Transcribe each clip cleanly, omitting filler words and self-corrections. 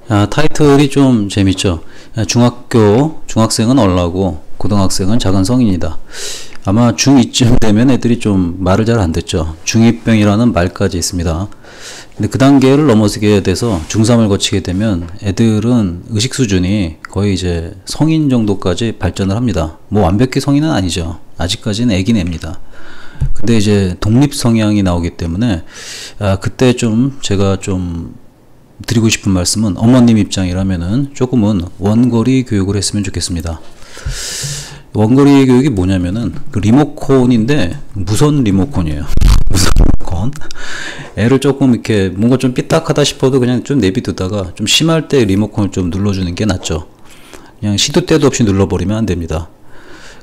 타이틀이 좀 재밌죠. 중학생은 얼라고 고등학생은 작은 성인이다. 아마 중2쯤 되면 애들이 좀 말을 잘 안 듣죠. 중2병이라는 말까지 있습니다. 근데 그 단계를 넘어서게 돼서 중3을 거치게 되면 애들은 의식 수준이 거의 이제 성인 정도까지 발전을 합니다. 뭐 완벽히 성인은 아니죠. 아직까지는 애긴 애입니다. 근데 이제 독립 성향이 나오기 때문에 그때 좀 제가 좀 드리고 싶은 말씀은 어머님 입장이라면은 조금은 원거리 교육을 했으면 좋겠습니다. 원거리 교육이 뭐냐면은 그 리모컨인데 무선 리모컨이에요. 무선 리모컨. 애를 조금 이렇게 뭔가 좀 삐딱하다 싶어도 그냥 좀 내비두다가 좀 심할 때 리모컨을 좀 눌러주는 게 낫죠. 그냥 시도 때도 없이 눌러버리면 안 됩니다.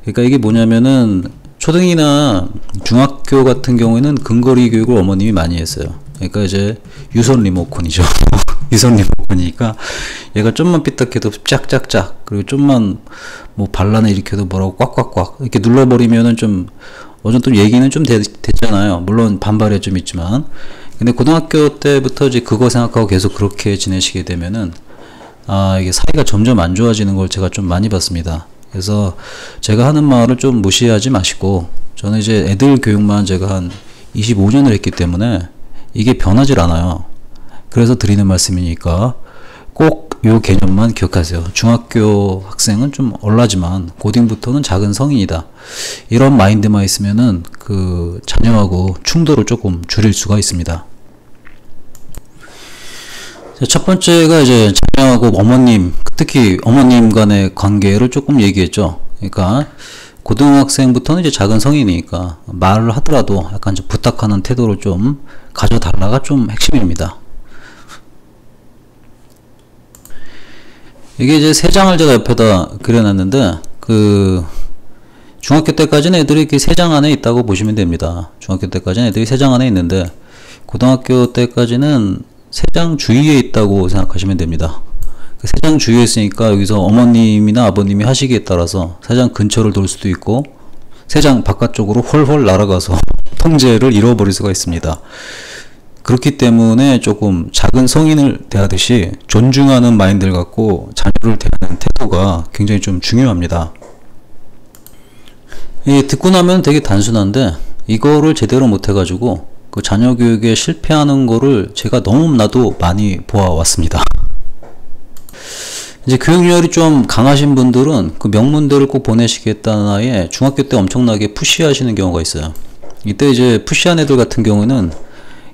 그러니까 이게 뭐냐면은 초등이나 중학교 같은 경우에는 근거리 교육을 어머님이 많이 했어요. 그러니까 이제 유선 리모컨이죠. 유선 리모컨이니까 얘가 좀만 삐딱해도 짝짝짝, 그리고 좀만 뭐 반란을 일으켜도 뭐라고 꽉꽉꽉 이렇게 눌러버리면은 좀 어느 정도 얘기는 좀 됐잖아요. 물론 반발이 좀 있지만. 근데 고등학교 때부터 이제 그거 생각하고 계속 그렇게 지내시게 되면은 이게 사이가 점점 안 좋아지는 걸 제가 좀 많이 봤습니다. 그래서 제가 하는 말을 좀 무시하지 마시고, 저는 이제 애들 교육만 제가 한 25년을 했기 때문에 이게 변하질 않아요. 그래서 드리는 말씀이니까 꼭 요 개념만 기억하세요. 중학교 학생은 좀 얼라지만 고딩부터는 작은 성인이다. 이런 마인드만 있으면은 그 자녀하고 충돌을 조금 줄일 수가 있습니다. 첫 번째가 이제 자녀하고 어머님, 특히 어머님 간의 관계를 조금 얘기했죠. 그러니까 고등학생부터는 이제 작은 성인이니까 말을 하더라도 약간 좀 부탁하는 태도를 좀 가져달라가 좀 핵심입니다. 이게 이제 세 장을 제가 옆에다 그려놨는데, 그 중학교 때까지는 애들이 이렇게 세 장 안에 있다고 보시면 됩니다. 중학교 때까지는 애들이 세 장 안에 있는데 고등학교 때까지는 세 장 주위에 있다고 생각하시면 됩니다. 그 세 장 주위에 있으니까 여기서 어머님이나 아버님이 하시기에 따라서 세 장 근처를 돌 수도 있고 세 장 바깥쪽으로 훨훨 날아가서 통제를 잃어버릴 수가 있습니다. 그렇기 때문에 조금 작은 성인을 대하듯이 존중하는 마인드를 갖고 자녀를 대하는 태도가 굉장히 좀 중요합니다. 듣고 나면 되게 단순한데 이거를 제대로 못해가지고 그 자녀 교육에 실패하는 거를 제가 너무나도 많이 보아왔습니다. 이제 교육열이 좀 강하신 분들은 그 명문대를 꼭 보내시겠다는 하에 중학교 때 엄청나게 푸시하시는 경우가 있어요. 이때 이제 푸시한 애들 같은 경우는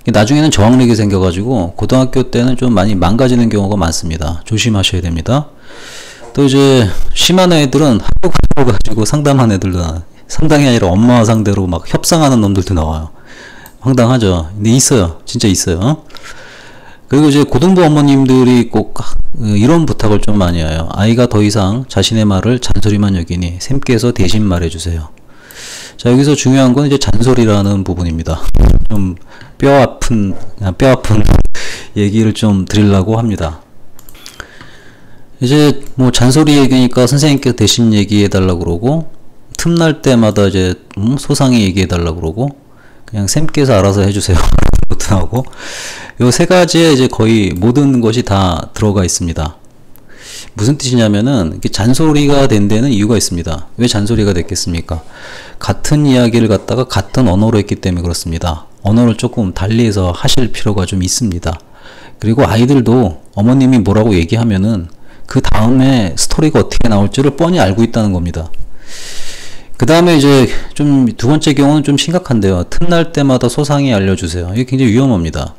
나중에는 저항력이 생겨가지고 고등학교 때는 좀 많이 망가지는 경우가 많습니다. 조심하셔야 됩니다. 또 이제 심한 애들은 학교 가지고 상담한 애들도, 상담이 아니라 엄마 상대로 막 협상하는 놈들도 나와요. 황당하죠. 근데 있어요. 진짜 있어요. 그리고 이제 고등부 어머님들이 꼭 이런 부탁을 좀 많이 해요. 아이가 더 이상 자신의 말을 잔소리만 여기니 샘께서 대신 말해주세요. 자, 여기서 중요한 건 이제 잔소리라는 부분입니다. 좀 뼈 아픈 얘기를 좀 드리려고 합니다. 이제 뭐 잔소리 얘기니까 선생님께서 대신 얘기해 달라고 그러고, 틈날 때마다 이제 소상히 얘기해 달라고 그러고, 그냥 쌤께서 알아서 해주세요. 것도 나오고, 요 세 가지에 이제 거의 모든 것이 다 들어가 있습니다. 무슨 뜻이냐면은 이게 잔소리가 된 데는 이유가 있습니다. 왜 잔소리가 됐겠습니까? 같은 이야기를 갖다가 같은 언어로 했기 때문에 그렇습니다. 언어를 조금 달리해서 하실 필요가 좀 있습니다. 그리고 아이들도 어머님이 뭐라고 얘기하면은 그 다음에 스토리가 어떻게 나올지를 뻔히 알고 있다는 겁니다. 그 다음에 이제 좀 두 번째 경우는 좀 심각한데요. 틈날 때마다 소상히 알려주세요. 이게 굉장히 위험합니다.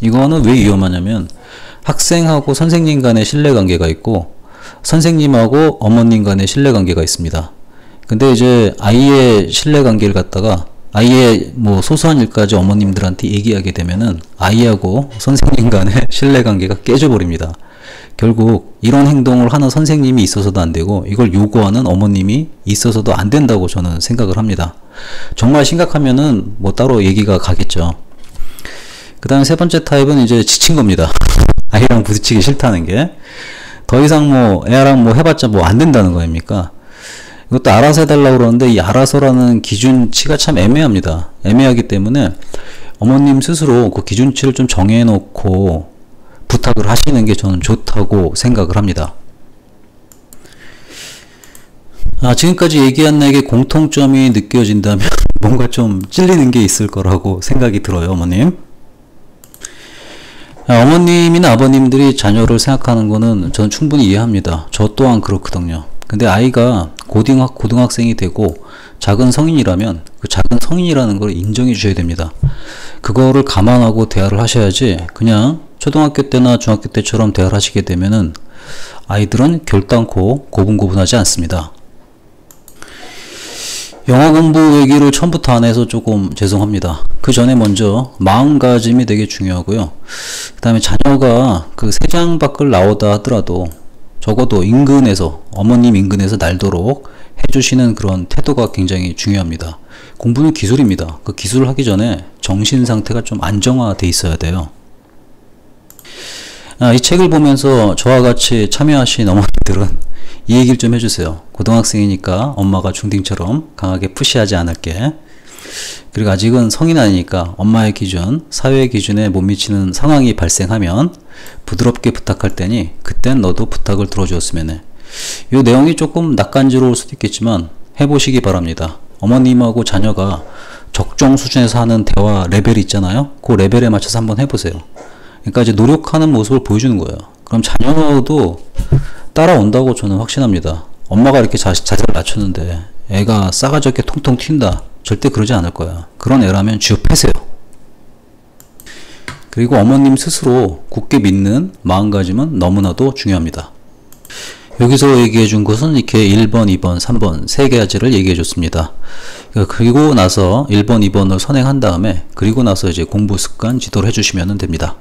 이거는 왜 위험하냐면 학생하고 선생님 간의 신뢰관계가 있고 선생님하고 어머님 간의 신뢰관계가 있습니다. 근데 이제 아이의 신뢰관계를 갖다가 아이의 뭐 소소한 일까지 어머님들한테 얘기하게 되면은 아이하고 선생님 간의 신뢰관계가 깨져버립니다. 결국 이런 행동을 하는 선생님이 있어서도 안 되고 이걸 요구하는 어머님이 있어서도 안 된다고 저는 생각을 합니다. 정말 심각하면은 뭐 따로 얘기가 가겠죠. 그 다음에 세 번째 타입은 이제 지친 겁니다. 아이랑 부딪히기 싫다는 게. 더 이상 뭐 애랑 뭐 해봤자 뭐 안 된다는 거 아닙니까? 이것도 알아서 해달라고 그러는데 이 알아서라는 기준치가 참 애매합니다. 애매하기 때문에 어머님 스스로 그 기준치를 좀 정해놓고 부탁을 하시는 게 저는 좋다고 생각을 합니다. 지금까지 얘기한 내게 공통점이 느껴진다면 뭔가 좀 찔리는 게 있을 거라고 생각이 들어요, 어머님. 어머님이나 아버님들이 자녀를 생각하는 거는 저는 충분히 이해합니다. 저 또한 그렇거든요. 근데 아이가 고등학생이 되고 작은 성인이라면 그 작은 성인이라는 걸 인정해 주셔야 됩니다. 그거를 감안하고 대화를 하셔야지 그냥 초등학교 때나 중학교 때처럼 대화를 하시게 되면은 아이들은 결단코 고분고분하지 않습니다. 영어 공부 얘기를 처음부터 안 해서 조금 죄송합니다. 그 전에 먼저 마음가짐이 되게 중요하고요. 그 다음에 자녀가 그 세상 밖을 나오다 하더라도 적어도 인근에서, 어머님 인근에서 날도록 해주시는 그런 태도가 굉장히 중요합니다. 공부는 기술입니다. 그 기술을 하기 전에 정신 상태가 좀 안정화돼 있어야 돼요. 이 책을 보면서 저와 같이 참여하신 어머니들은 이 얘기를 좀 해주세요. 고등학생이니까 엄마가 중딩처럼 강하게 푸시하지 않을게. 그리고 아직은 성인 아니니까 엄마의 기준, 사회의 기준에 못 미치는 상황이 발생하면 부드럽게 부탁할 테니 그땐 너도 부탁을 들어주었으면 해. 이 내용이 조금 낯간지러울 수도 있겠지만 해보시기 바랍니다. 어머님하고 자녀가 적정 수준에서 하는 대화 레벨이 있잖아요. 그 레벨에 맞춰서 한번 해보세요. 그러니까 이제 노력하는 모습을 보여주는 거예요. 그럼 자녀도 따라온다고 저는 확신합니다. 엄마가 이렇게 자세를 낮췄는데 애가 싸가지 없게 통통 튄다. 절대 그러지 않을 거야. 그런 애라면 쥐어 패세요. 그리고 어머님 스스로 굳게 믿는 마음가짐은 너무나도 중요합니다. 여기서 얘기해 준 것은 이렇게 1번, 2번, 3번 세 가지를 얘기해 줬습니다. 그리고 나서 1번, 2번을 선행한 다음에 그리고 나서 이제 공부 습관 지도를 해 주시면 됩니다.